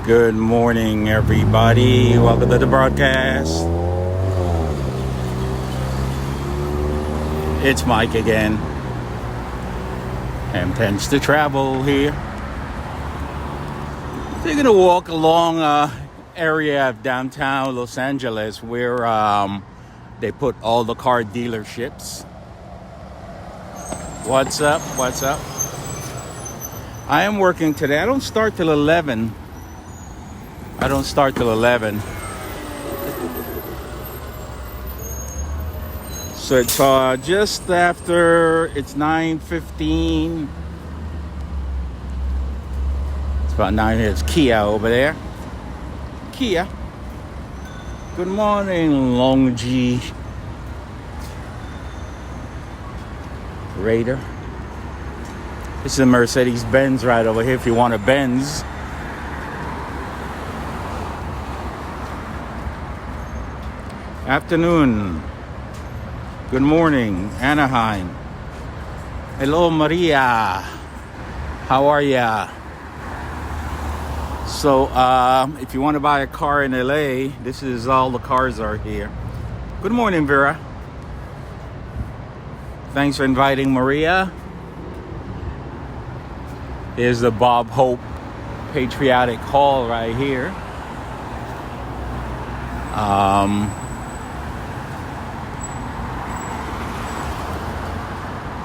Good morning, everybody. Welcome to the broadcast. It's Mike again. And tends to travel here. So you're going to walk along area of downtown Los Angeles where they put all the car dealerships. What's up? What's up? I am working today. I don't start till 11. So it's just after, it's 9:15. It's about 9. It's Kia over there. Kia. Good morning, Longy Raider. This is a Mercedes-Benz right over here if you want a Benz. Afternoon. Good morning, Anaheim. Hello, Maria. How are ya? So, if you want to buy a car in LA, this is all the cars are here. Good morning, Vera. Thanks for inviting Maria. Here's the Bob Hope Patriotic Hall right here.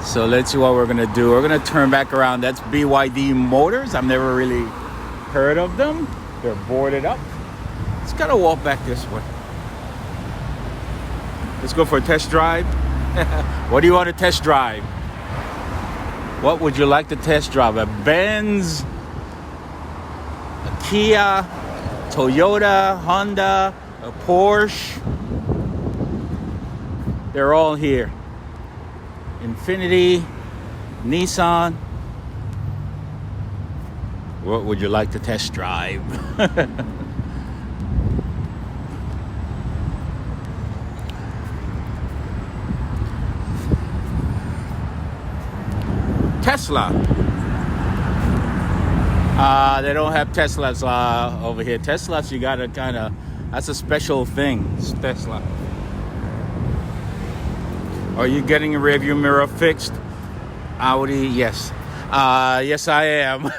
So let's see what we're gonna do. We're gonna turn back around. That's BYD Motors. I've never really heard of them. They're boarded up. Let's gotta walk back this way. Let's go for a test drive. What do you want to test drive? What would you like to test drive? A Benz, a Kia, Toyota, Honda, a Porsche. They're all here. Infiniti, Nissan. What would you like to test drive? Tesla. They don't have Teslas over here. Teslas, you gotta that's a special thing. It's Tesla. Are you getting a rearview mirror fixed? Audi, yes. Yes, I am.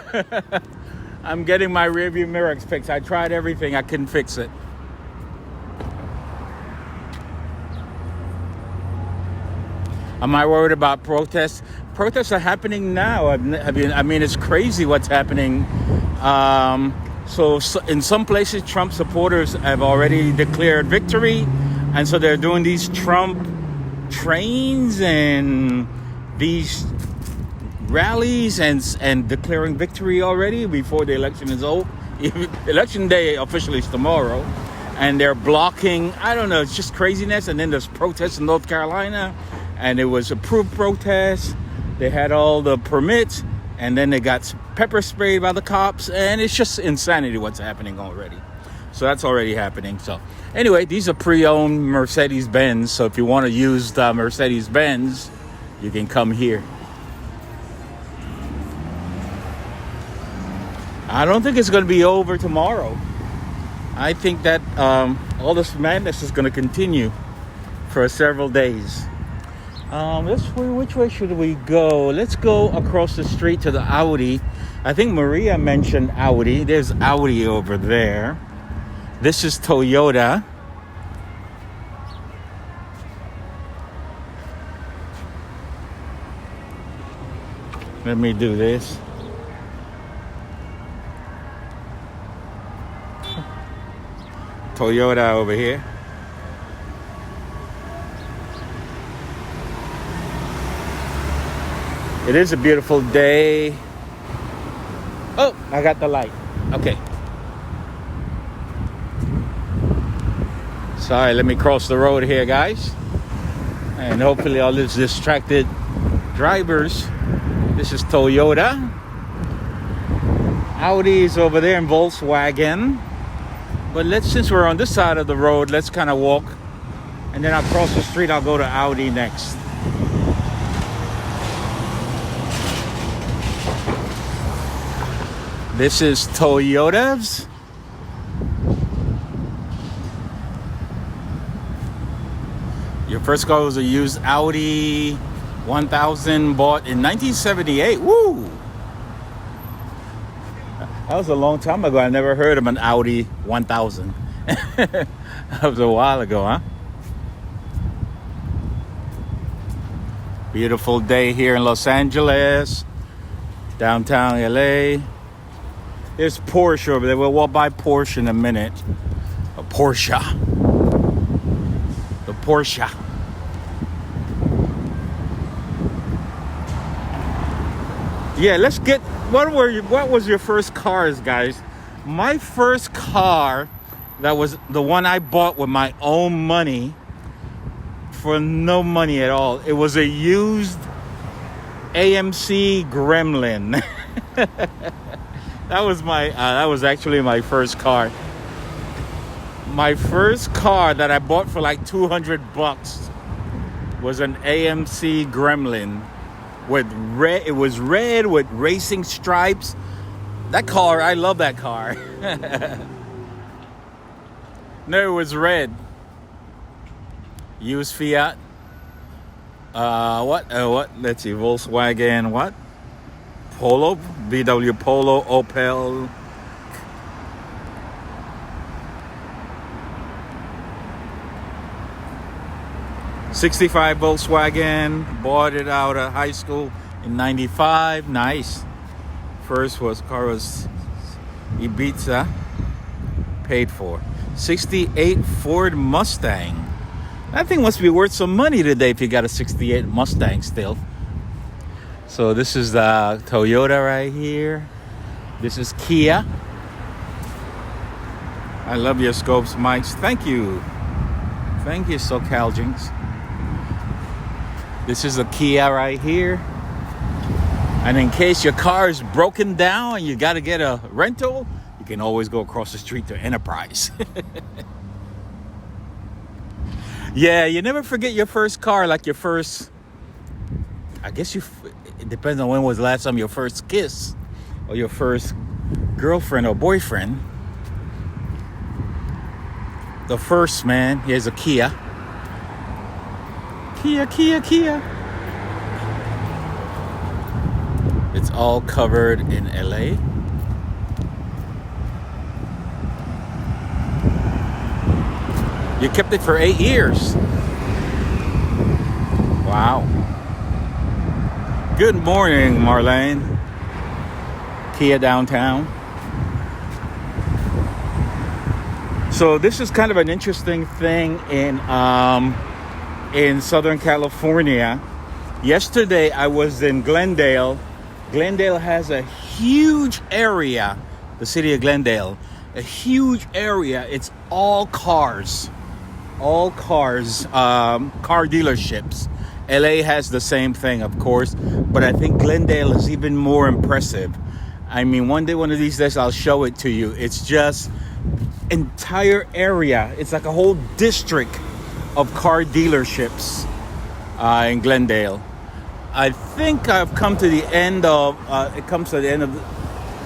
I'm getting my rearview mirror fixed. I tried everything. I couldn't fix it. Am I worried about protests? Protests are happening now. I mean, it's crazy what's happening. So in some places, Trump supporters have already declared victory. And so they're doing these Trump trains and these rallies and declaring victory already before the election is over. Election day officially is tomorrow. And they're blocking, I don't know, it's just craziness. And then there's protests in North Carolina. And it was approved protests. They had all the permits. And then they got pepper sprayed by the cops. And it's just insanity what's happening already. So that's already happening. So anyway, these are pre-owned Mercedes-Benz. So if you want to use the Mercedes-Benz, you can come here. I don't think it's going to be over tomorrow. I think that all this madness is going to continue for several days. Which way should we go? Let's go across the street to the Audi. I think Maria mentioned Audi. There's Audi over there. This is Toyota. Let me do this. Toyota over here. It is a beautiful day. Oh, I got the light. Okay. Sorry, let me cross the road here, guys. And hopefully all these distracted drivers. This is Toyota. Audi is over there and Volkswagen. But since we're on this side of the road, let's kind of walk. And then across the street, I'll go to Audi next. This is Toyota's Your first car was a used Audi 1000 bought in 1978. Woo! That was a long time ago. I never heard of an Audi 1000. That was a while ago, huh? Beautiful day here in Los Angeles, downtown LA. There's Porsche over there. We'll walk by Porsche in a minute. A Porsche. The Porsche. Yeah, let's get. What was your first cars, guys? My first car, that was the one I bought with my own money. For no money at all. It was a used AMC Gremlin. That was actually my first car. My first car that I bought for like $200 was an AMC Gremlin with red. It was red with racing stripes. That car, I love that car. No, it was red. Used Fiat. What? Let's see. Volkswagen. What? Polo. VW Polo. Opel. '65 Volkswagen. Bought it out of high school in '95. Nice. Car was Ibiza. Paid for. '68 Ford Mustang. That thing must be worth some money today if you got a '68 Mustang still. So this is the Toyota right here. This is Kia. I love your scopes, mics. Thank you. Thank you, SoCal Jinx. This is a Kia right here. And in case your car is broken down and you got to get a rental, you can always go across the street to Enterprise. Yeah, you never forget your first car, like your first, I guess it depends on when was the last time your first kiss or your first girlfriend or boyfriend. The first, man, here's a Kia. Kia. It's all covered in LA. You kept it for 8 years. Wow. Good morning, Marlene. Kia downtown. So this is kind of an interesting thing in Southern California. Yesterday I was in Glendale. Glendale has a huge area, the city of Glendale, a huge area. It's all cars. Car dealerships. LA has the same thing, of course, but I think Glendale is even more impressive. I mean, one of these days, I'll show it to you. It's just entire area. It's like a whole district of car dealerships in Glendale. I think I've come to the end of,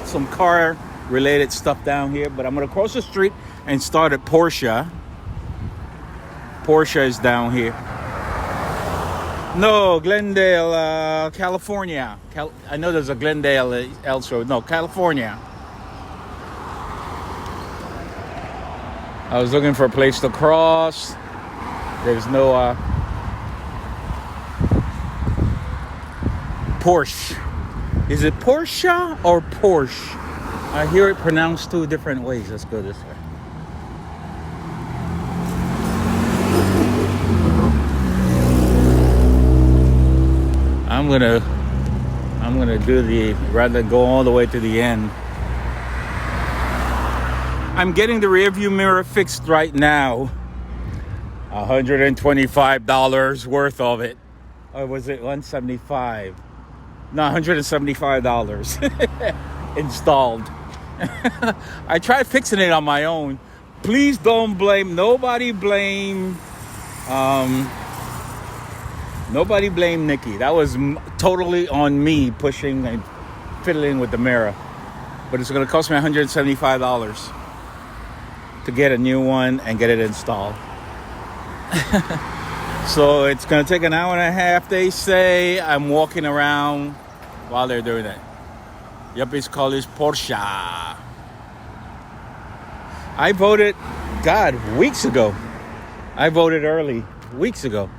some car-related stuff down here, but I'm going to cross the street and start at Porsche. Porsche is down here. No, Glendale, California. I know there's a Glendale elsewhere. No, California. I was looking for a place to cross. There's no Porsche. Is it Porsche or Porsche? I hear it pronounced two different ways. Let's go this way. I'm gonna do rather than go all the way to the end. I'm getting the rear view mirror fixed right now. $125 worth of it. Or was it $175? No, $175 installed. I tried fixing it on my own. Please don't blame, nobody blame Nikki. That was totally on me pushing and fiddling with the mirror. But it's going to cost me $175 to get a new one and get it installed. So it's going to take an hour and a half, they say. I'm walking around while they're doing that. Yep, it's called this Porsche. I voted, God, weeks ago. I voted early, weeks ago.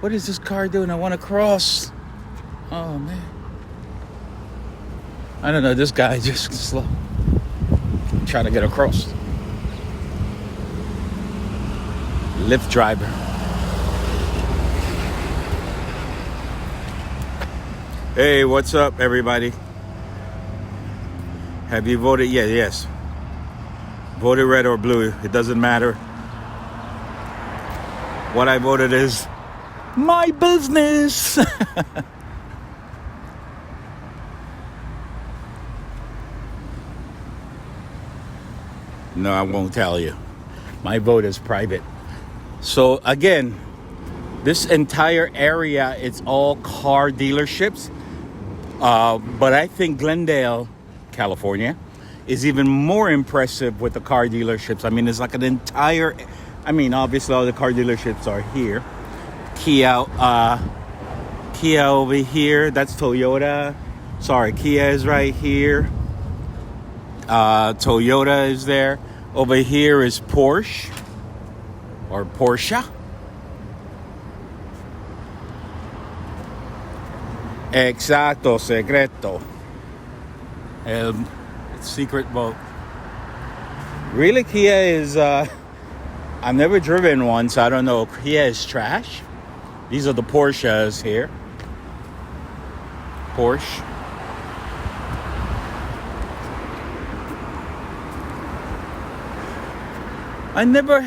What is this car doing? I want to cross. Oh, man. I don't know, this guy just slow. Trying to get across. Lyft driver. Hey, what's up, everybody? Have you voted yet? Yes. Voted red or blue. It doesn't matter. What I voted is my business. No, I won't tell you. My vote is private. So again, this entire area, it's all car dealerships. But I think Glendale, California, is even more impressive with the car dealerships. I mean, it's like an entire... I mean, obviously all the car dealerships are here. Kia over here. That's Toyota. Sorry, Kia is right here. Toyota is there. Over here is Porsche or Porsche. Exacto, secreto. El secret vote. Really, Kia is... I've never driven one, so I don't know. Kia is trash. These are the Porsches here. Porsche. I never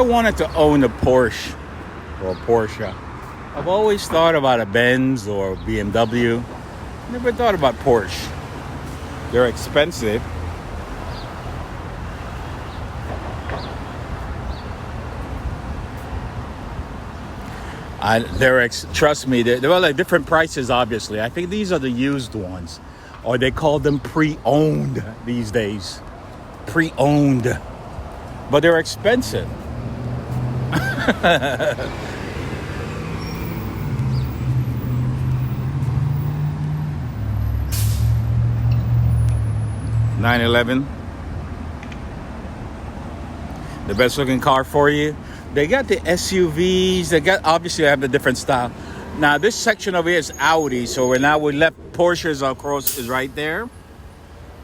wanted to own a Porsche or a Porsche. I've always thought about a Benz or BMW. Never thought about Porsche. They're expensive. Trust me, they're like different prices, obviously. I think these are the used ones. Or they call them pre-owned these days. Pre-owned. But they're expensive. $911. The best looking car for you. They got the SUVs. They got, obviously, I have the different style. Now, this section over here is Audi. So we left Porsches across is right there.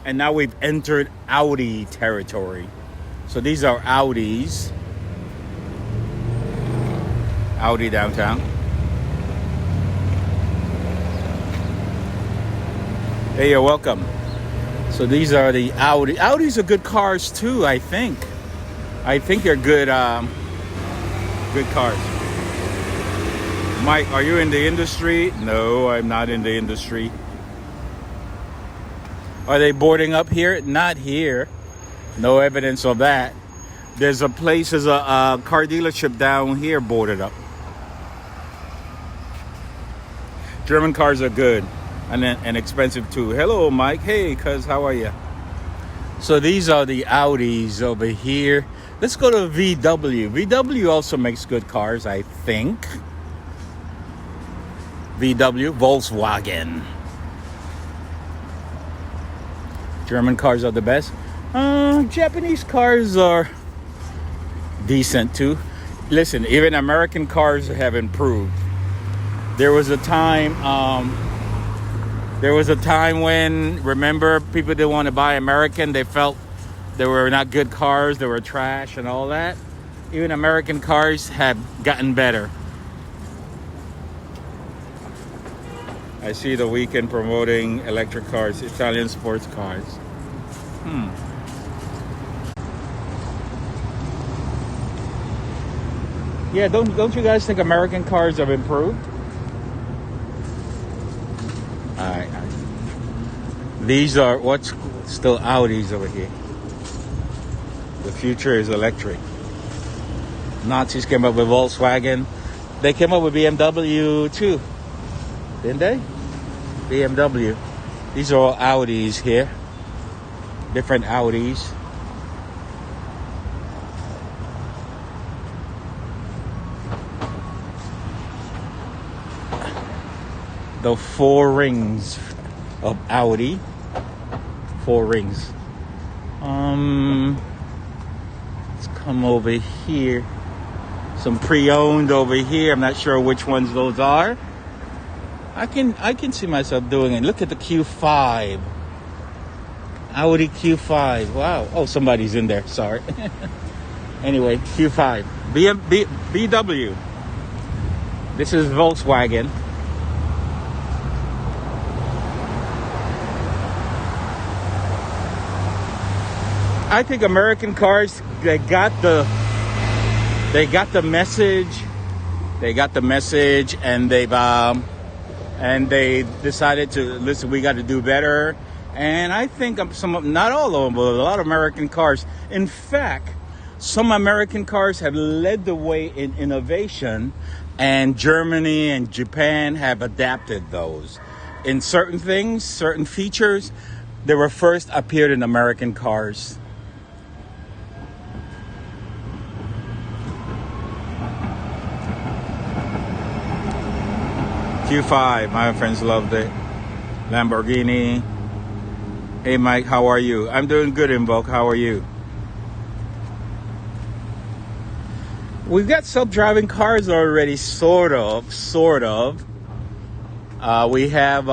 And now we've entered Audi territory. So these are Audis. Audi downtown. Hey, you're welcome. So these are the Audi. Audis are good cars too, I think. I think they're good, good cars. Mike, are you in the industry? No, I'm not in the industry. Are they boarding up here? Not here. No evidence of that. There's a car dealership down here boarded up. German cars are good and expensive too. Hello, Mike. Hey, cuz, how are you? So these are the Audis over here. Let's go to VW. VW also makes good cars, I think. VW, Volkswagen. German cars are the best. Japanese cars are decent too. Listen, even American cars have improved. There was a time when, remember, people didn't want to buy American. They felt they were not good cars. They were trash and all that. Even American cars have gotten better. I see the weekend promoting electric cars, Italian sports cars. Yeah, don't you guys think American cars have improved? All right. These are what's still Audis over here. The future is electric. Nazis came up with Volkswagen. They came up with BMW too. Didn't they? BMW. These are all Audis here. Different Audis. The four rings of Audi. Four rings. Let's come over here. Some pre-owned over here. I'm not sure which ones those are. I can see myself doing it. Look at the Q5. Audi Q5. Wow. Oh, somebody's in there. Sorry. Anyway, Q5. VW. This is Volkswagen. I think American cars, they got the message. They got the message, and they decided to listen. We got to do better. And I think not all of them, but a lot of American cars. In fact, some American cars have led the way in innovation, and Germany and Japan have adapted those. In certain things, certain features, they were first appeared in American cars. Q5, my friends loved it. Lamborghini. Hey Mike, how are you? I'm doing good, Invoke. How are you? We've got self-driving cars already, sort of. We have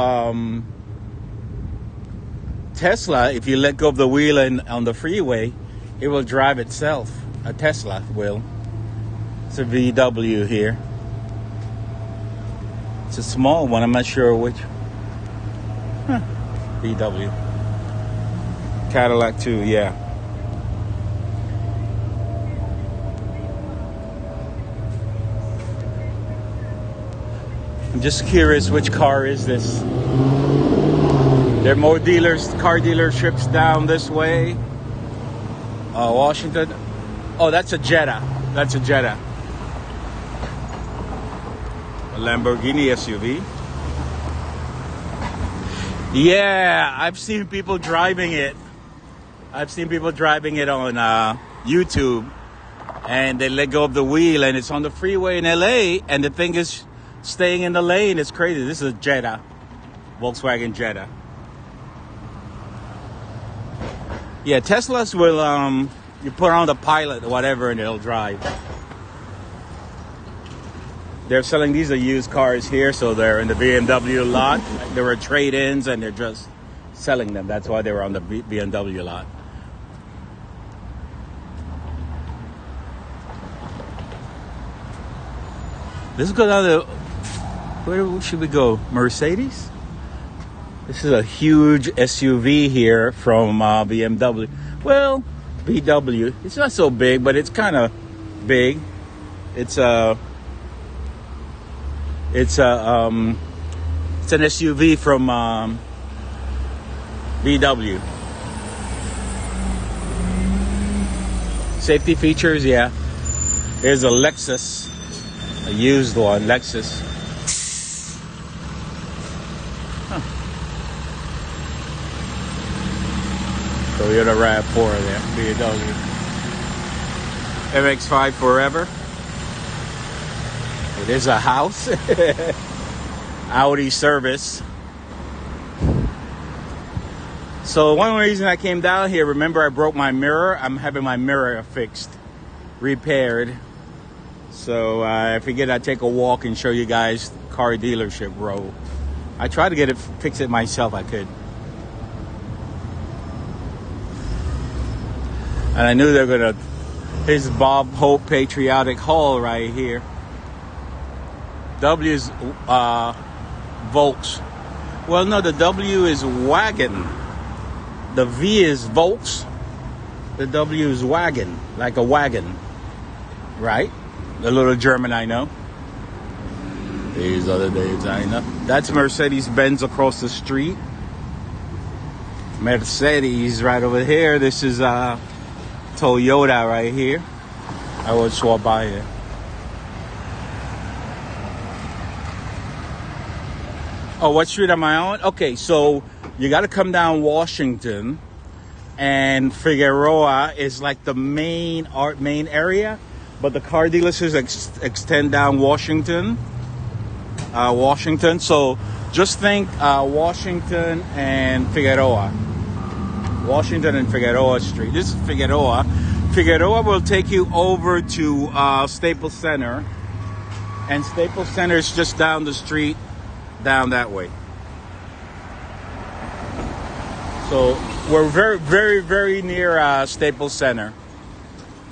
Tesla. If you let go of the wheel on the freeway, it will drive itself. A Tesla will. It's a VW here. It's a small one. I'm not sure which. VW. Cadillac too, yeah. I'm just curious, which car is this? There are more car dealerships down this way. Washington. Oh, that's a Jetta. A Lamborghini SUV. Yeah, I've seen people driving it. on YouTube, and they let go of the wheel, and it's on the freeway in LA, and the thing is staying in the lane. It's crazy. This is a Jetta, Volkswagen Jetta. Yeah, Teslas will, you put on the pilot or whatever, and it'll drive. They're selling, these are used cars here, so they're in the BMW lot. There were trade-ins, and they're just selling them. That's why they were on the BMW lot. Let's go down to, where should we go? Mercedes? This is a huge SUV here from BMW. Well, VW. It's not so big, but it's kind of big. It's an SUV from VW. Safety features, yeah. Here's a Lexus, a used one, Lexus. Huh. Toyota RAV4 there, VW. MX-5 forever. It is a house. Audi service. So one reason I came down here, remember I broke my mirror? I'm having my mirror fixed, repaired. So I figured I'd take a walk and show you guys car dealership row. I tried to fix it myself, I could. And I knew they were gonna, here's Bob Hope Patriotic Hall right here. W is Volks. Well, no, the W is wagon. The V is Volks. The W is wagon, like a wagon, right? The little German I know. These other days I know. That's Mercedes-Benz across the street. Mercedes right over here. This is Toyota right here. I would swap by it. Oh, what street am I on? Okay, so you got to come down Washington, and Figueroa is like the main area, but the car dealerships extend down Washington. So Just think Washington and Figueroa. Washington and Figueroa Street. This is Figueroa. Figueroa will take you over to Staples Center. And Staples Center is just down the street, down that way. So we're very, very, very near Staples Center.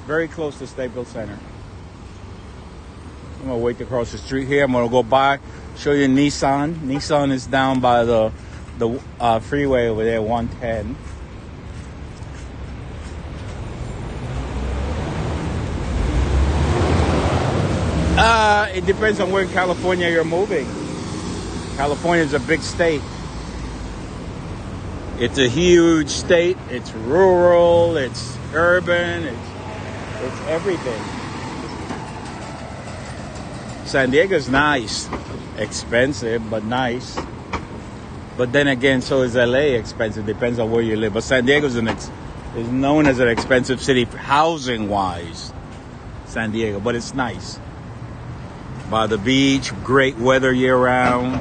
Very close to Staples Center. I'm going to wait to cross the street here. I'm going to go by, show you Nissan. Nissan is down by the freeway over there, 110. It depends on where in California you're moving. California is a big state. It's a huge state. It's rural. It's urban. It's everything. San Diego's nice. Expensive, but nice. But then again, so is LA expensive. Depends on where you live. But San Diego is known as an expensive city housing-wise. San Diego, but it's nice. By the beach, great weather year-round.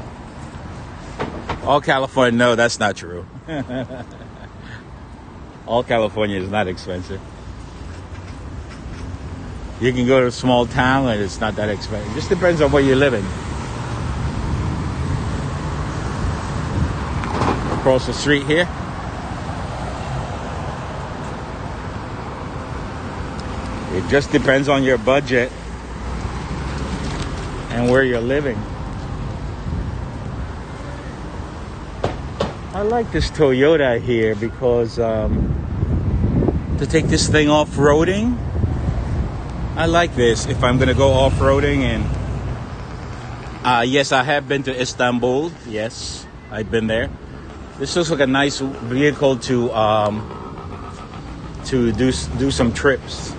All California, no, that's not true. All California is not expensive. You can go to a small town and it's not that expensive. It just depends on where you're living. Across the street here. It just depends on your budget and where you're living. I like this Toyota here because to take this thing off-roading, I like this if I'm going to go off-roading. And yes, I have been to Istanbul. Yes, I've been there. This looks like a nice vehicle to do some trips.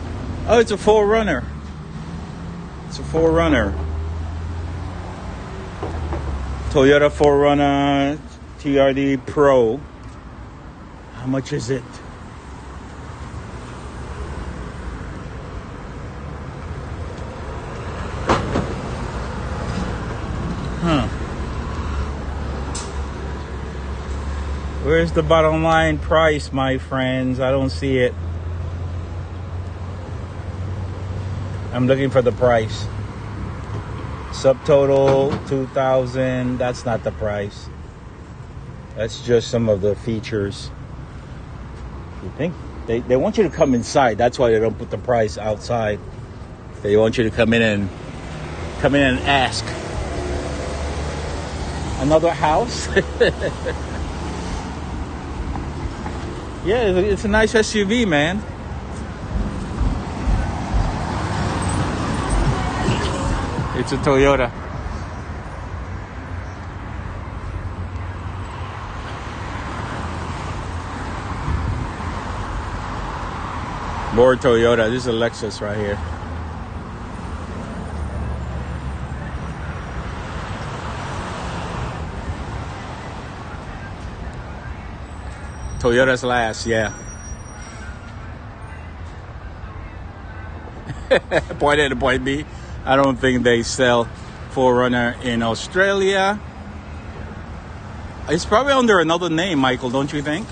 Oh, it's a 4Runner. It's a 4Runner. Toyota 4Runner TRD Pro. How much is it? Where's the bottom line price, my friends? I don't see it. I'm looking for the price. Subtotal $2,000. That's not the price. That's just some of the features. You think they want you to come inside? That's why they don't put the price outside. They want you to come in and ask. Another house. Yeah, it's a nice SUV, man. It's a Toyota. More Toyota. This is a Lexus right here. Toyota's last, yeah. Point A to point B. I don't think they sell 4Runner in Australia. It's probably under another name, Michael, don't you think?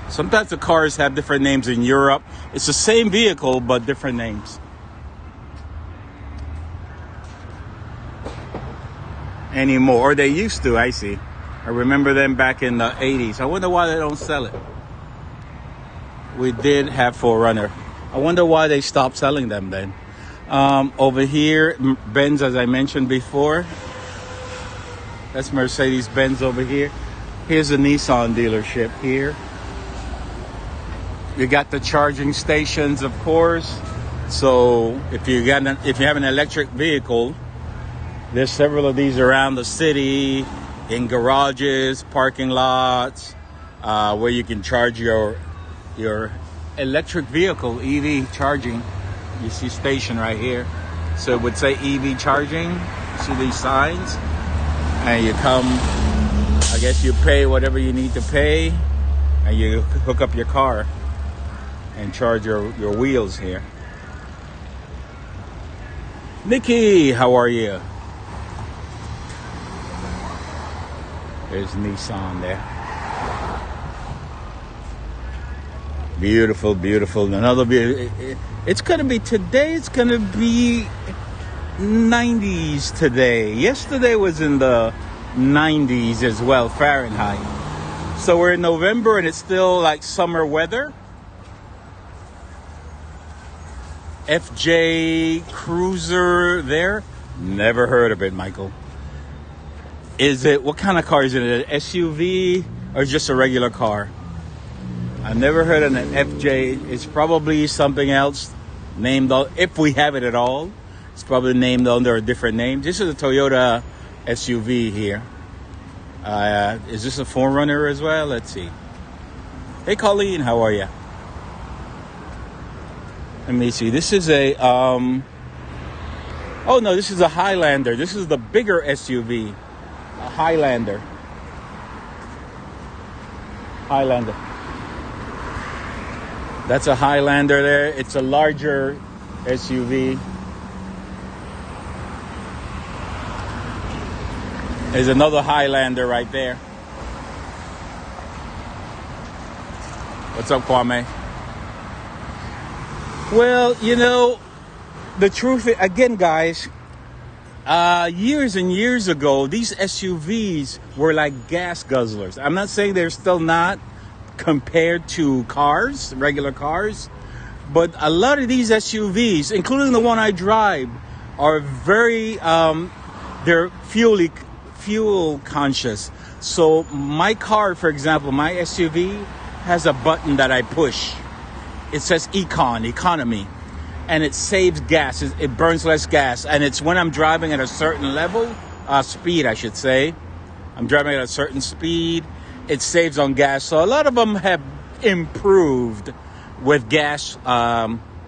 Sometimes the cars have different names in Europe. It's the same vehicle, but different names. Anymore. Or they used to, I see. I remember them back in the 80s. I wonder why they don't sell it. We did have 4Runner. I wonder why they stopped selling them then. Over here, Benz, as I mentioned before. That's Mercedes-Benz over here. Here's a Nissan dealership here. You got the charging stations, of course. So if you have an electric vehicle, there's several of these around the city, in garages, parking lots, where you can charge your electric vehicle, EV charging. You see station right here. So it would say EV charging. See these signs? And you come, I guess you pay whatever you need to pay, and you hook up your car and charge your wheels here. Nikki, how are you? There's Nissan there. Beautiful, beautiful. Another beautiful. It's going to be today. It's going to be 90s today. Yesterday was in the 90s as well, Fahrenheit. So we're in November and it's still like summer weather. FJ Cruiser there. Never heard of it, Michael. Is it, what kind of car is it? An SUV or just a regular car? I never heard of an FJ. It's probably something else named, if we have it at all. It's probably named under a different name. This is a Toyota SUV here. Is this a 4Runner as well? Let's see. Hey, Colleen, how are you? Let me see. This is a, oh no, this is a Highlander. This is the bigger SUV. A Highlander. Highlander. That's a Highlander there. It's a larger SUV. There's another Highlander right there. What's up, Kwame? Well, you know, the truth is, again, guys, years and years ago, these SUVs were like gas guzzlers. I'm not saying they're still not compared to cars, regular cars, but a lot of these SUVs, including the one I drive, are very, they're fuel conscious. So my car, for example, my SUV has a button that I push. It says economy, and it saves gas. It burns less gas, and it's when I'm driving at a certain level, speed, I should say. I'm driving at a certain speed. It saves on gas. So a lot of them have improved with gas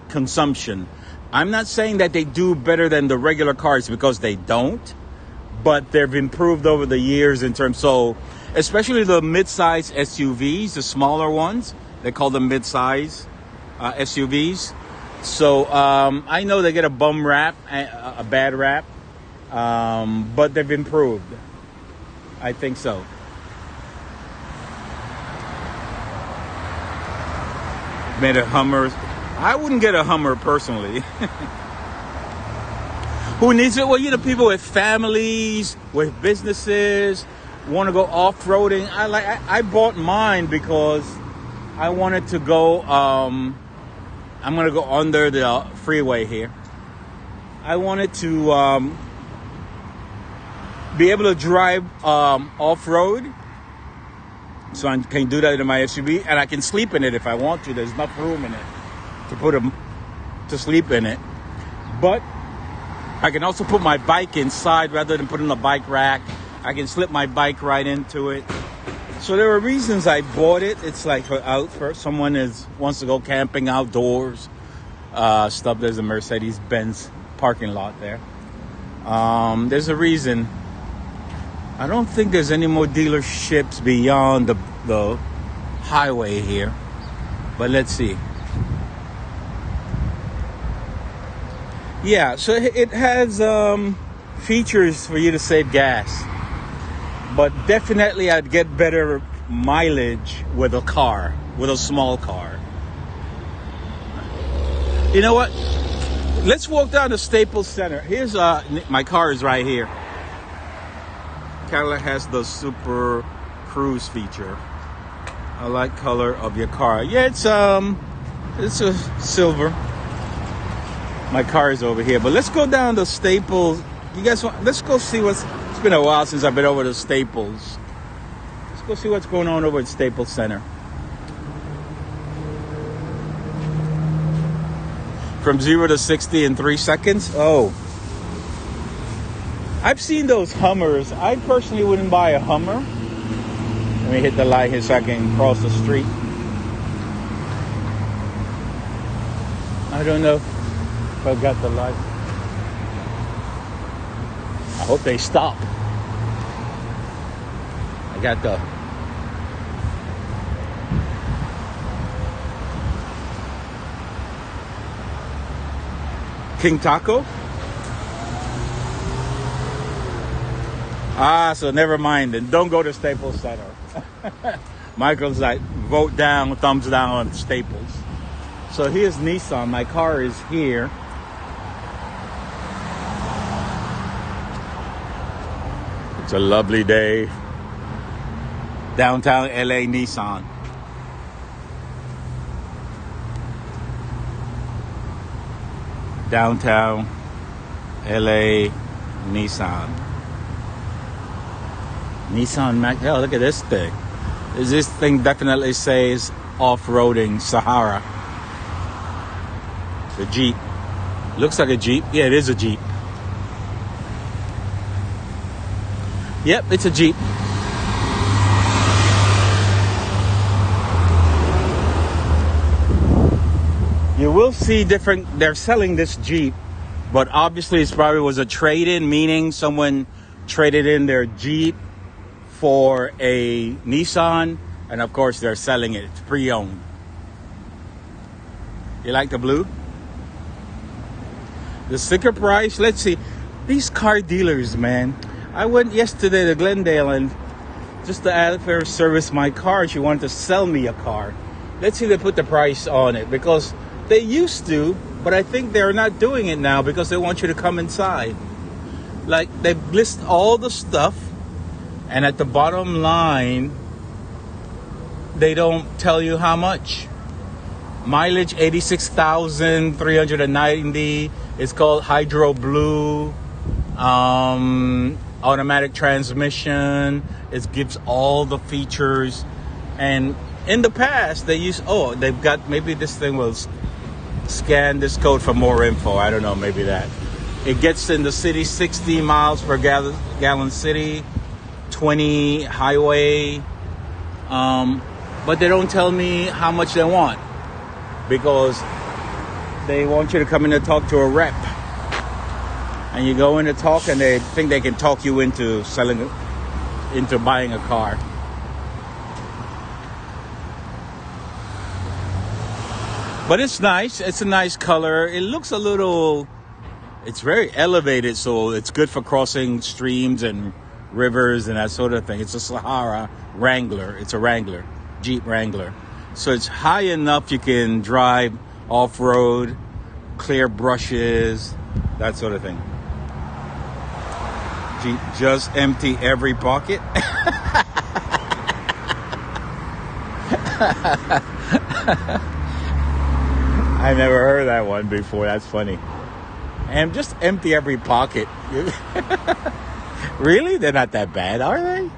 consumption. I'm not saying that they do better than the regular cars because they don't, but they've improved over the years in terms. So especially the mid-size SUVs, the smaller ones, they call them mid-size SUVs. So I know they get a bum rap, a bad rap, but they've improved. I think so. Made a Hummer. I wouldn't get a Hummer personally. Who needs it? Well, you know, people with families, with businesses, want to go off-roading. I bought mine because I wanted to go. I'm going to go under the freeway here. I wanted to be able to drive off-road. So I can do that in my SUV, and I can sleep in it if I want to. There's enough room in it to sleep in it. But I can also put my bike inside rather than put in a bike rack. I can slip my bike right into it. So there are reasons I bought it. It's like for someone wants to go camping outdoors, stuff. There's a Mercedes-Benz parking lot there. There's a reason. I don't think there's any more dealerships beyond the highway here. But let's see. Yeah, so it has features for you to save gas. But definitely I'd get better mileage with a small car. You know what? Let's walk down to Staples Center. Here's my car is right here. Cadillac has the Super Cruise feature. I like color of your car. Yeah, it's a silver. My car is over here, but let's go down to Staples. You guys let's go see it's been a while since I've been over to Staples. Let's go see what's going on over at Staples Center. From 0 to 60 in 3 seconds. Oh. I've seen those Hummers. I personally wouldn't buy a Hummer. Let me hit the light here so I can cross the street. I don't know if I've got the light. I hope they stop. I got the King Taco. Ah, so never mind then. Don't go to Staples Center. Michael's like, vote down, thumbs down on Staples. So here's Nissan. My car is here. It's a lovely day. Downtown LA Nissan. Downtown LA Nissan. Nissan Mac. Hell, look at this thing. This thing definitely says off-roading Sahara. The Jeep. Looks like a Jeep. Yeah, it is a Jeep. Yep, it's a Jeep. You will see different, they're selling this Jeep, but obviously it probably was a trade-in, meaning someone traded in their Jeep for a Nissan, and of course they're selling it. It's pre-owned. You like the blue? The sticker price, let's see. These car dealers, man. I went yesterday to Glendale and just to add for service my car, she wanted to sell me a car. Let's see if they put the price on it, because they used to, but I think they're not doing it now because they want you to come inside. Like, they list all the stuff, and at the bottom line, they don't tell you how much. Mileage 86,390. It's called Hydro Blue. Automatic transmission. It gives all the features. And in the past, they used, they've got, maybe this thing will scan this code for more info. I don't know, maybe that. It gets in the city 60 miles per gallon city, 20 highway. But they don't tell me how much they want, because they want you to come in and talk to a rep. And you go in to talk, and they think they can talk you into buying a car. But it's nice. It's a nice color. It looks a little, it's very elevated, so it's good for crossing streams and rivers and that sort of thing. It's a Sahara Wrangler. It's a Wrangler, Jeep Wrangler. So it's high enough you can drive off-road, clear brushes, that sort of thing. Jeep just empty every pocket. I never heard that one before. That's funny. And just empty every pocket. Really? They're not that bad, are they?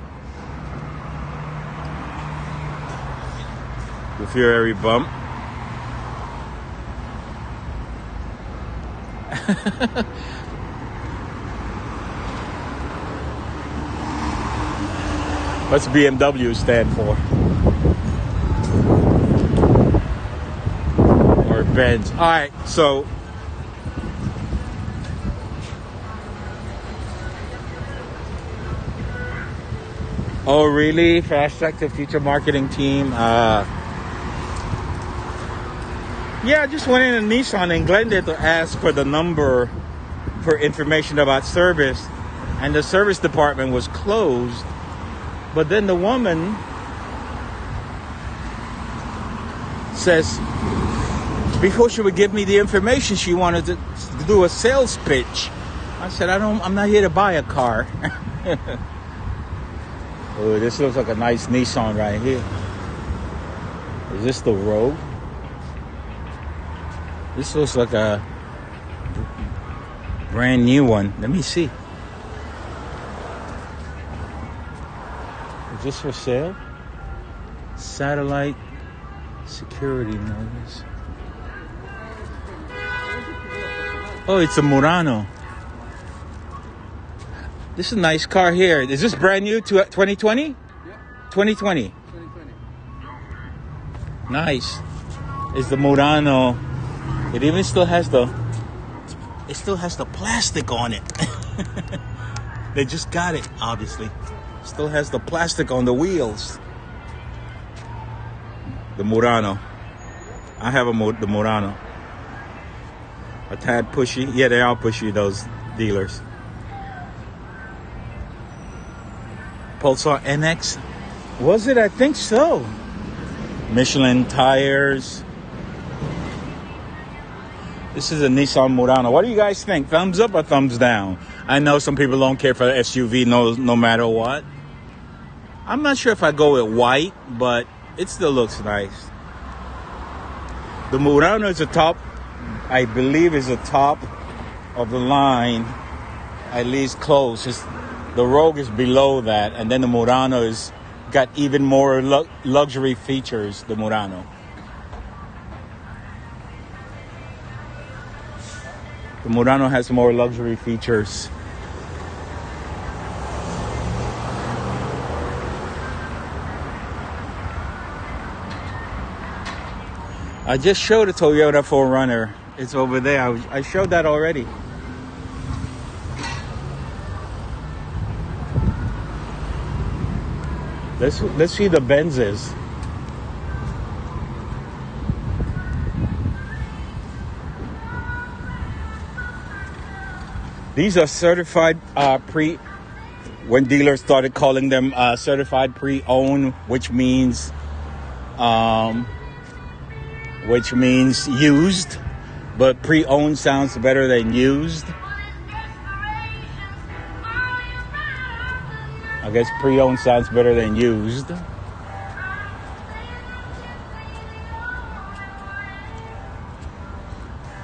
You feel every bump. What's BMW stand for? Or Benz. All right, so oh, really? Fast track to future marketing team. Yeah, I just went in a Nissan in Glendale to ask for the number for information about service, and the service department was closed. But then the woman says, before she would give me the information, she wanted to do a sales pitch. I said, I'm not here to buy a car. Oh, this looks like a nice Nissan right here. Is this the Rogue? This looks like a brand new one. Let me see. Is this for sale? Satellite security notice. Oh, it's a Murano. This is a nice car here. Is this brand new to 2020? Yeah. 2020. 2020. Nice. Is the Murano. It even still has the plastic on it. They just got it, obviously. Still has the plastic on the wheels. The Murano. I have the Murano. A tad pushy. Yeah, they are pushy, those dealers. Pulsar NX. Was it? I think so. Michelin tires. This is a Nissan Murano. What do you guys think? Thumbs up or thumbs down? I know some people don't care for the SUV no matter what. I'm not sure if I go with white, but it still looks nice. The Murano is the top, I believe is the top of the line, at least close. The Rogue is below that, and then the Murano is got even more luxury features, the Murano. The Murano has more luxury features. I just showed a Toyota 4Runner. It's over there. I showed that already. Let's see the Benzes. These are certified when dealers started calling them certified pre-owned, which means used, but pre-owned sounds better than used. I guess pre-owned sounds better than used.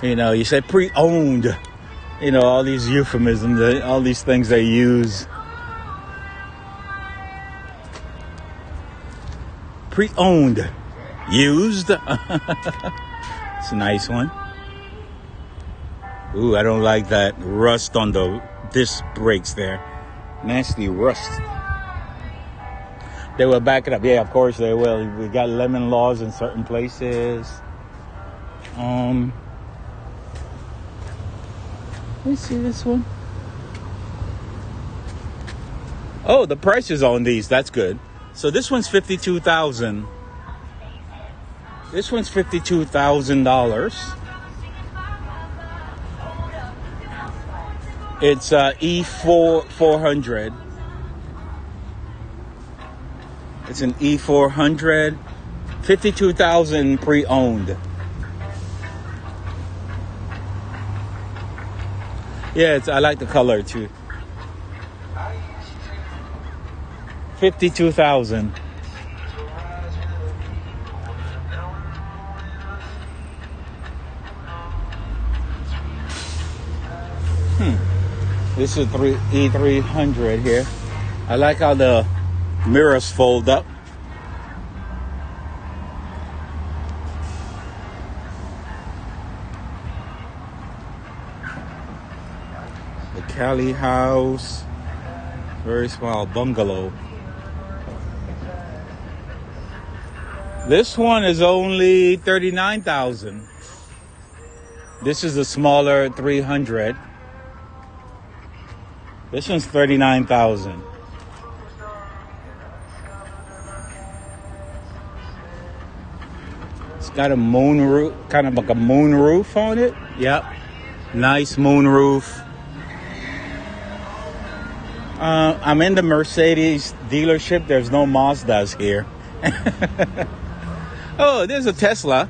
You know, you say pre-owned. You know, all these euphemisms, all these things they use. Pre-owned. Used. It's a nice one. Ooh, I don't like that rust on the disc brakes there. Nasty rust. They will back it up. Yeah, of course they will. We got lemon laws in certain places. Let me see this one. Oh, the prices on these. That's good. So this one's $52,000. This one's $52,000. It's E400. It's an E400. $52,000 pre-owned. Yeah, I like the color too. $52,000. This is E300 here. I like how the mirrors fold up. The Cali house. Very small bungalow. This one is only $39,000. This is a smaller 300. This one's $39,000. It's got a moon roof, kind of like a moon roof on it. Yep, nice moon roof. I'm in the Mercedes dealership. There's no Mazdas here. Oh, there's a Tesla.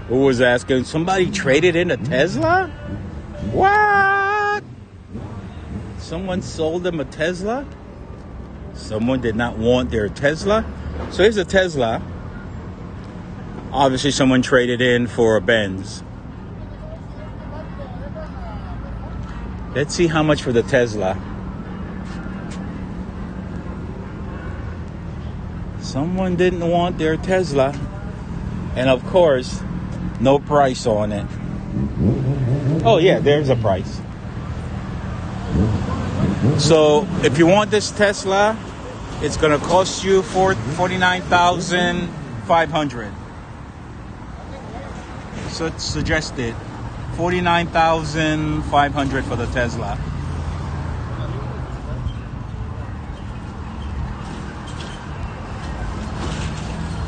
Who was asking? Somebody traded in a Tesla? What? Someone sold them a Tesla? Someone did not want their Tesla? So here's a Tesla. Obviously someone traded in for a Benz. Let's see how much for the Tesla. Someone didn't want their Tesla. And of course, no price on it. Oh yeah, there's a price. So if you want this Tesla, it's going to cost you $49,500. So it's suggested $49,500 for the Tesla.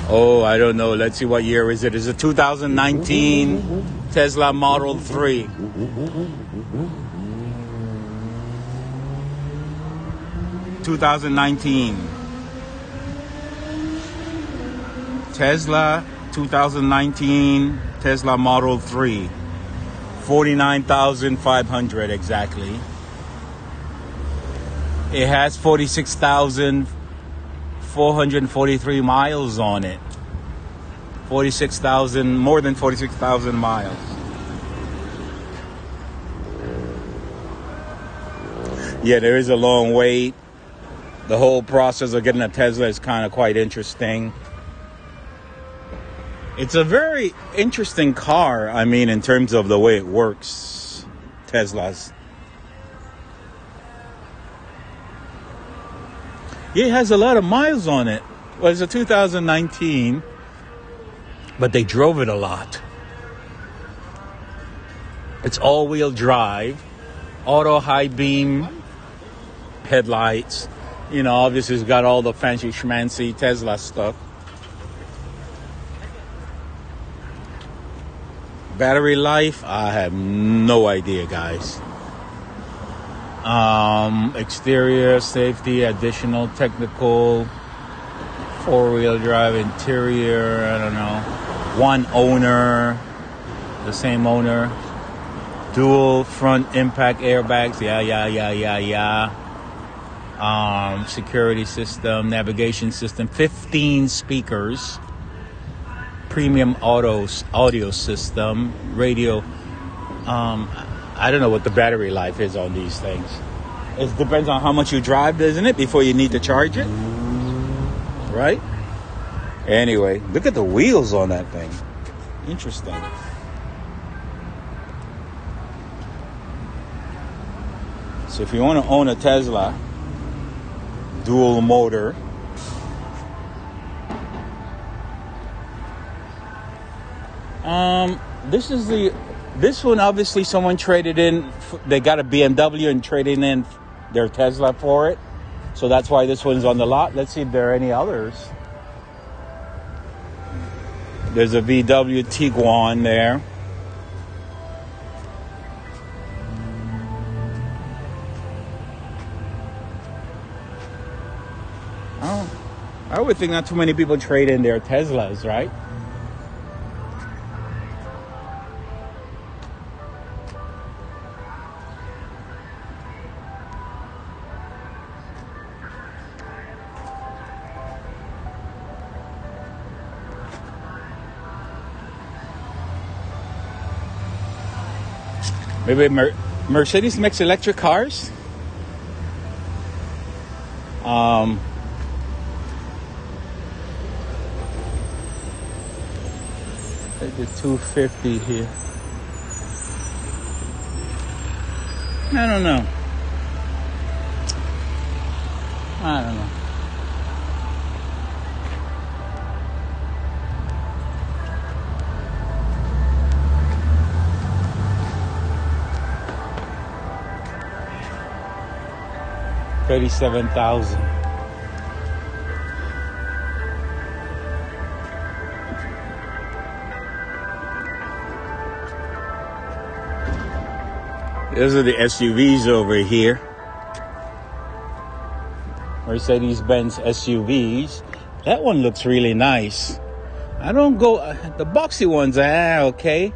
Oh, I don't know. Let's see, what year is it? It's a 2019 Tesla Model 3. 2019. Tesla 2019 Tesla Model 3. 49,500 exactly. It has 46,443 miles on it. 46,000, more than 46,000 miles. Yeah, there is a long wait. The whole process of getting a Tesla is kind of quite interesting. It's a very interesting car, I mean, in terms of the way it works, Teslas. Yeah, it has a lot of miles on it. Well, it's a 2019, but they drove it a lot. It's all-wheel drive, auto high beam headlights. You know, obviously it's got all the fancy schmancy Tesla stuff. Battery life, I have no idea, guys. Exterior safety, additional technical, four-wheel drive interior, I don't know. One owner, the same owner. Dual front impact airbags, yeah. Security system, navigation system, 15 speakers. Premium audio system, radio. I don't know what the battery life is on these things. It depends on how much you drive, doesn't it, before you need to charge it? Right? Anyway, look at the wheels on that thing. Interesting. So if you want to own a Tesla, dual motor, this one obviously someone traded in. They got a BMW and traded in their Tesla for it, so that's why this one's on the lot. Let's see if there are any others. There's a VW Tiguan there. Oh, I would think not too many people trade in their Teslas, right? Maybe Mercedes makes electric cars. The 250 here. I don't know. $37,000. Those are the SUVs over here. Mercedes-Benz SUVs. That one looks really nice. I don't go... the boxy ones are okay.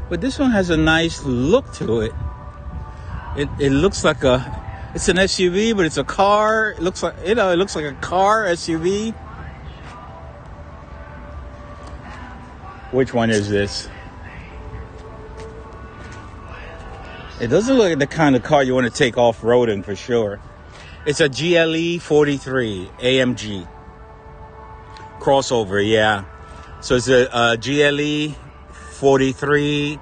But this one has a nice look to it. It looks like a... It's an SUV, but it's a car. It looks like, it looks like a car SUV. Which one is this? It doesn't look like the kind of car you want to take off-roading for sure. It's a GLE 43 AMG. Crossover, yeah. So it's a GLE 43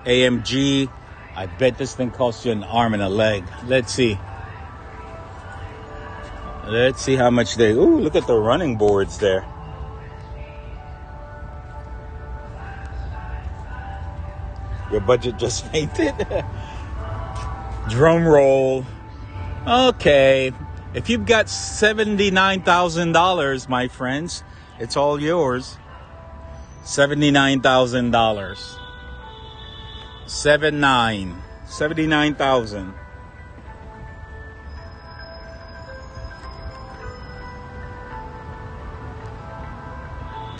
AMG. I bet this thing costs you an arm and a leg. Let's see. Let's see how much they... Ooh, look at the running boards there. Your budget just fainted. Drum roll. Okay. If you've got $79,000, my friends, it's all yours. $79,000. 79,000.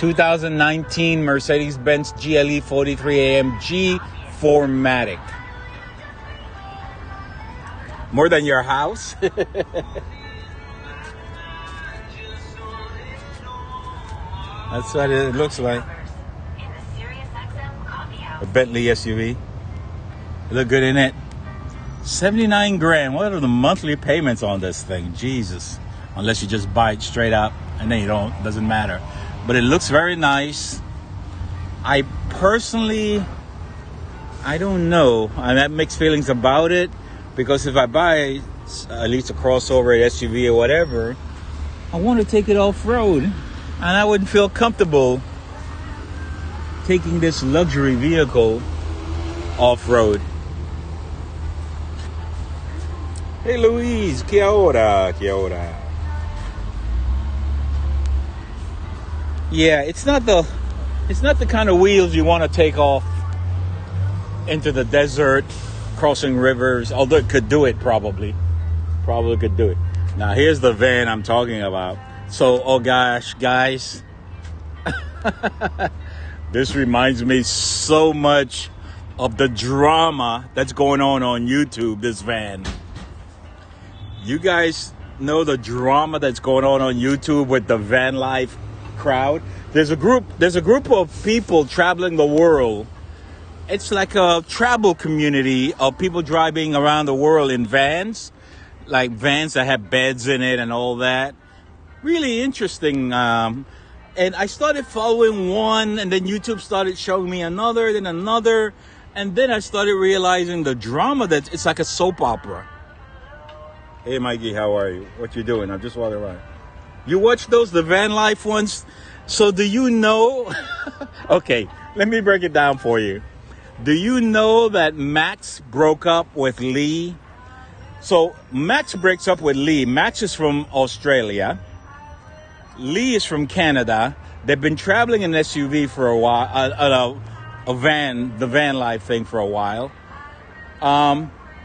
2019 Mercedes-Benz GLE 43 AMG 4MATIC. More than your house? That's what it looks like. A Bentley SUV. Look good in it. 79 grand. What are the monthly payments on this thing? Jesus. Unless you just buy it straight up and then you don't. Doesn't matter. But it looks very nice. I personally, I don't know. I have mixed feelings about it. Because if I buy at least a crossover, SUV or whatever, I want to take it off-road. And I wouldn't feel comfortable taking this luxury vehicle off-road. Hey Louise, kia ora, kia ora. Yeah, it's not the kind of wheels you want to take off into the desert, crossing rivers, although it could do it probably could do it. Now here's the van I'm talking about. So, oh gosh, guys, this reminds me so much of the drama that's going on YouTube, this van. You guys know the drama that's going on YouTube with the van life crowd? There's a group of people traveling the world. It's like a travel community of people driving around the world in vans, like vans that have beds in it and all that. Really interesting. And I started following one, and then YouTube started showing me another, then another. And then I started realizing the drama that it's like a soap opera. Hey, Mikey, how are you? What you doing? I'm just walking around. You watch those, the van life ones? So do you know? Okay, let me break it down for you. Do you know that Max broke up with Lee? So Max breaks up with Lee. Max is from Australia. Lee is from Canada. They've been traveling in an SUV for a while, the van life thing for a while.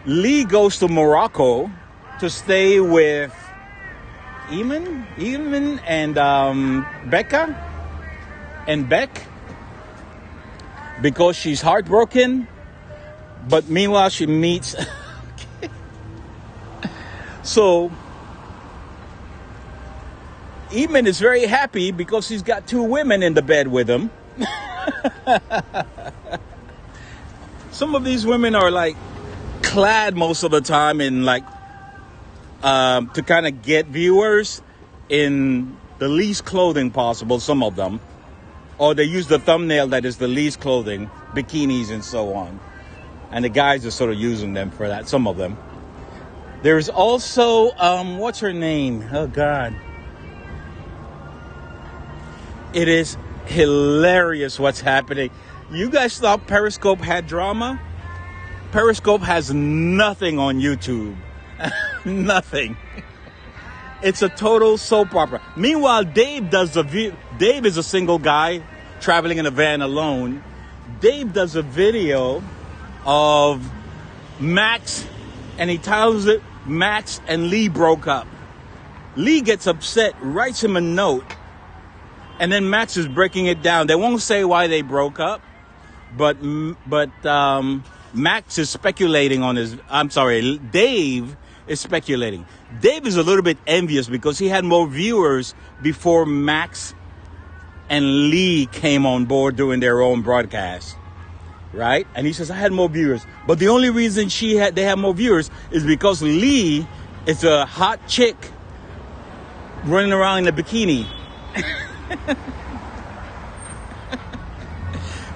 Lee goes to Morocco to stay with Eamon and Becca and Beck because she's heartbroken. But meanwhile, she meets. So Eamon is very happy because he's got two women in the bed with him. Some of these women are like clad most of the time in like to kind of get viewers in the least clothing possible, some of them. Or they use the thumbnail that is the least clothing, bikinis and so on. And the guys are sort of using them for that, some of them. There's also, what's her name? Oh, God. It is hilarious what's happening. You guys thought Periscope had drama? Periscope has nothing on YouTube. Nothing. It's a total soap opera. Meanwhile, Dave does Dave is a single guy traveling in a van alone. Dave does a video of Max, and he tells it Max and Lee broke up. Lee gets upset, writes him a note, and then Max is breaking it down. They won't say why they broke up, but Max is speculating on Dave is speculating. Dave is a little bit envious because he had more viewers before Max and Lee came on board doing their own broadcast, right? And he says, I had more viewers. But the only reason they have more viewers is because Lee is a hot chick running around in a bikini.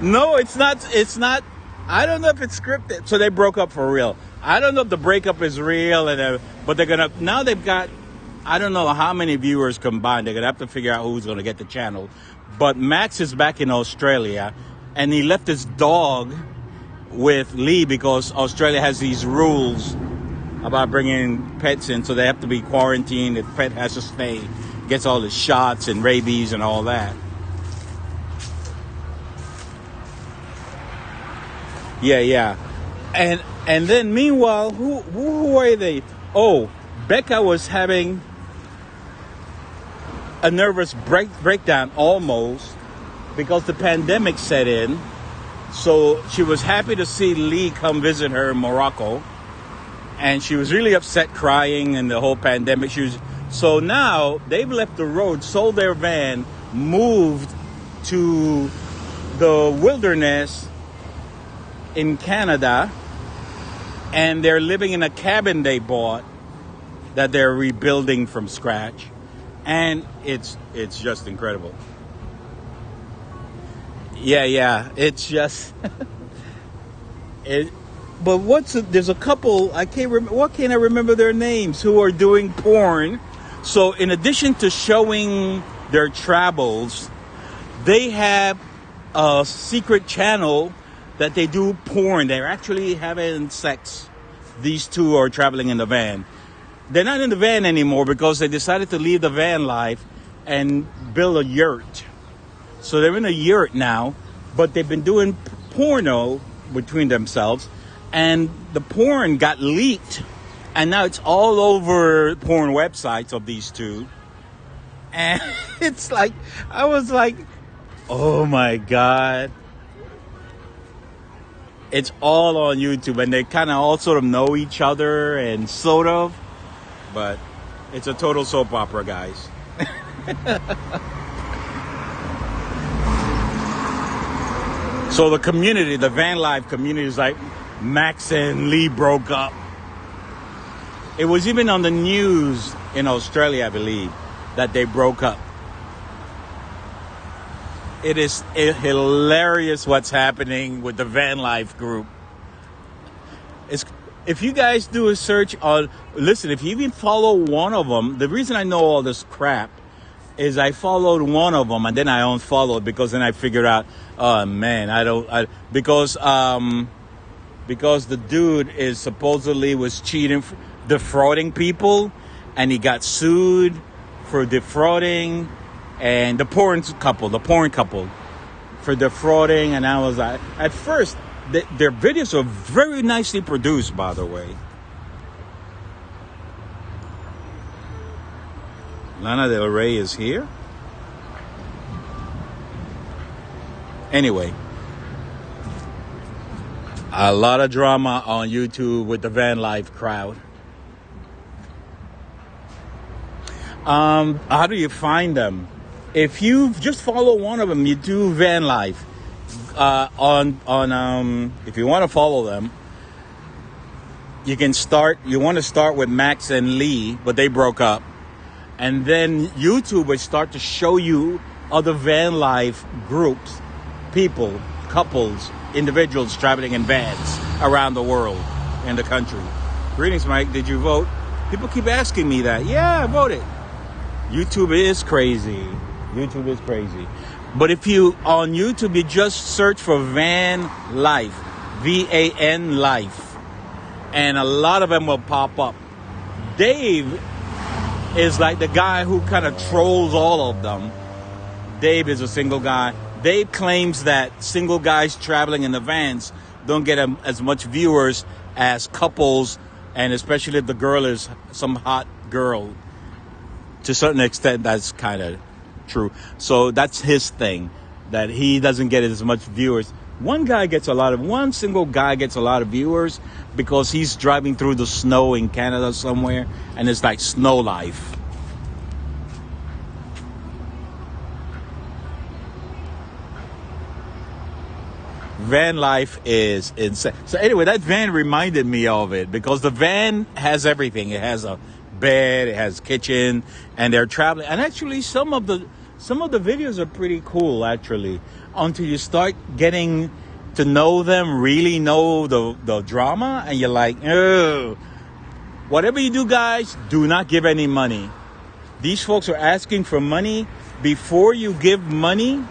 No, it's not. I don't know if it's scripted. So they broke up for real. I don't know if the breakup is real, but now they've got, I don't know how many viewers combined. They're going to have to figure out who's going to get the channel. But Max is back in Australia, and he left his dog with Lee because Australia has these rules about bringing pets in, so they have to be quarantined. The pet has to stay, gets all the shots and rabies and all that. Yeah. And then meanwhile, who are they? Oh, Becca was having a nervous breakdown almost because the pandemic set in. So she was happy to see Lee come visit her in Morocco. And she was really upset, crying, and the whole pandemic. So now they've left the road, sold their van, moved to the wilderness in Canada, and they're living in a cabin they bought that they're rebuilding from scratch. And it's just incredible. Yeah, it's just but there's a couple, I can't remember, what can I remember their names, who are doing porn. So in addition to showing their travels, they have a secret channel that they do porn. They're actually having sex. These two are traveling in the van. They're not in the van anymore because they decided to leave the van life and build a yurt. So they're in a yurt now, but they've been doing porno between themselves. And the porn got leaked, and now it's all over porn websites of these two. And it's like, I was like, oh my God. It's all on YouTube, and they kind of all sort of know each other, and sort of. But it's a total soap opera, guys. So the community, the van life community, is like, Max and Lee broke up. It was even on the news in Australia, I believe, that they broke up. It is hilarious what's happening with the van life group. If you guys do a search on, listen, if you even follow one of them, the reason I know all this crap is I followed one of them and then I unfollowed, because then I figured out, oh man, because the dude is supposedly was cheating, defrauding people, and he got sued for defrauding, and the porn couple for defrauding. And I was like, at first, their videos are very nicely produced, by the way. Lana Del Rey is here. Anyway, a lot of drama on YouTube with the van life crowd. How do you find them? If you just follow one of them, you do van life. If you want to follow them, you want to start with Max and Lee, but they broke up. And then YouTube would start to show you other van life groups, people, couples, individuals traveling in vans around the world, in the country. Greetings, Mike. Did you vote? People keep asking me that. Yeah, I voted. YouTube is crazy. But if you, on YouTube, you just search for van life, VAN life, and a lot of them will pop up. Dave is like the guy who kind of trolls all of them. Dave is a single guy. Dave claims that single guys traveling in the vans don't get as much viewers as couples, and especially if the girl is some hot girl. To a certain extent, that's kind of true. So that's his thing, that he doesn't get as much viewers. One single guy gets a lot of viewers because he's driving through the snow in Canada somewhere, and it's like snow life. Van life is insane. So anyway, that van reminded me of it, because the van has everything. It has a bed, it has kitchen, and they're traveling. And actually, some of the videos are pretty cool, actually, until you start getting to know them, really know the drama, and you're like, oh, whatever you do, guys, do not give any money. These folks are asking for money. Before you give money,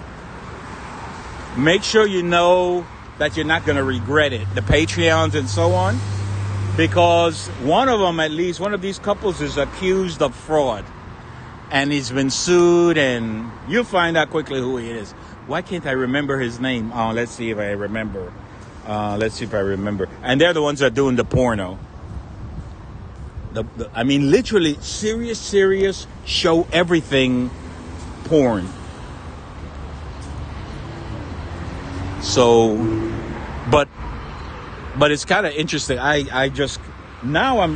make sure you know that you're not going to regret it. The Patreons and so on. Because one of these couples is accused of fraud. And he's been sued, and you'll find out quickly who he is. Why can't I remember his name? Oh, let's see if I remember. And they're the ones that are doing the porno. Literally serious show everything porn. So, but it's kind of interesting. I just now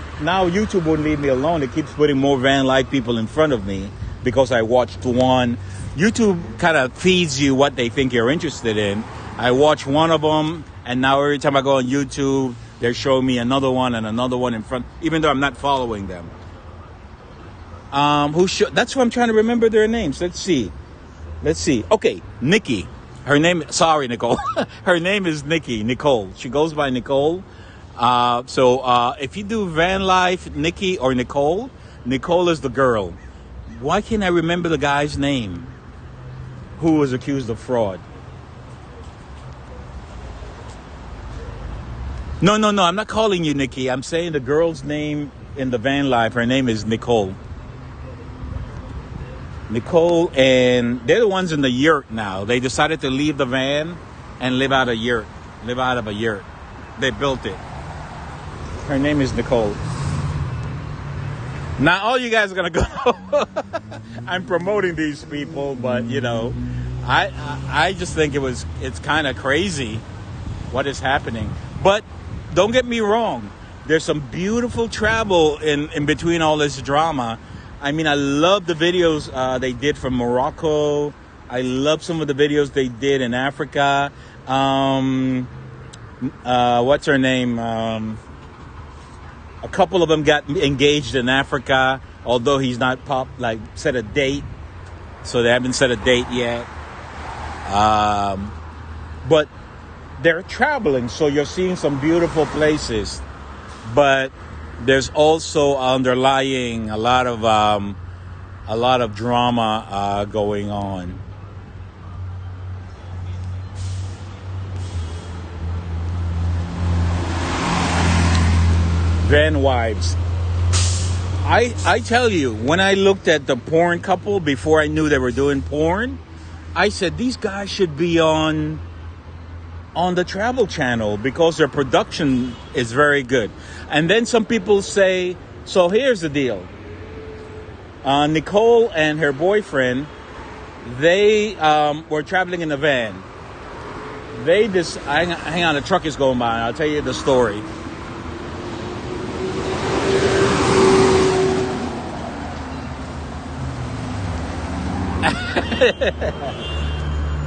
YouTube won't leave me alone. It keeps putting more van life people in front of me because I watched one. YouTube kind of feeds you what they think you're interested in. I watched one of them, and now every time I go on YouTube, they're showing me another one and another one in front, even though I'm not following them. That's why I'm trying to remember their names. Let's see. Okay, Nikki. Her name. Sorry, Nicole. Her name is Nicole. She goes by Nicole. So if you do van life, Nikki or Nicole is the girl. Why can't I remember the guy's name who was accused of fraud? No, I'm not calling you Nikki. I'm saying the girl's name in the van life. Her name is Nicole. Nicole, and they're the ones in the yurt now. They decided to leave the van and live out of a yurt. They built it. Her name is Nicole. Now all you guys are gonna go. I'm promoting these people, but I just think it's kind of crazy what is happening. But don't get me wrong. There's some beautiful travel in between all this drama. I mean, I love the videos they did from Morocco. I love some of the videos they did in Africa. What's her name? A couple of them got engaged in Africa, although he's not set a date. So they haven't set a date yet. But they're traveling, so you're seeing some beautiful places. But there's also underlying a lot of drama going on. Van wives. I tell you, when I looked at the porn couple before I knew they were doing porn, I said these guys should be on the Travel Channel because their production is very good. And then some people say, so here's the deal. Nicole and her boyfriend, they were traveling in a van. Hang on, the truck is going by. I'll tell you the story.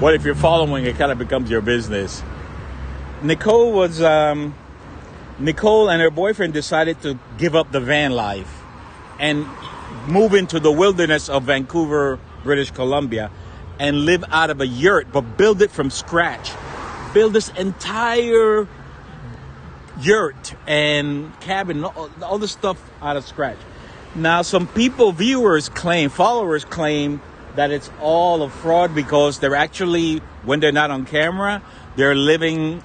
What if you're following, it kind of becomes your business. Nicole and her boyfriend decided to give up the van life and move into the wilderness of Vancouver, British Columbia, and live out of a yurt, but build it from scratch. Build this entire yurt and cabin, all the stuff out of scratch. Now, some followers claim that it's all a fraud because they're actually, when they're not on camera, they're living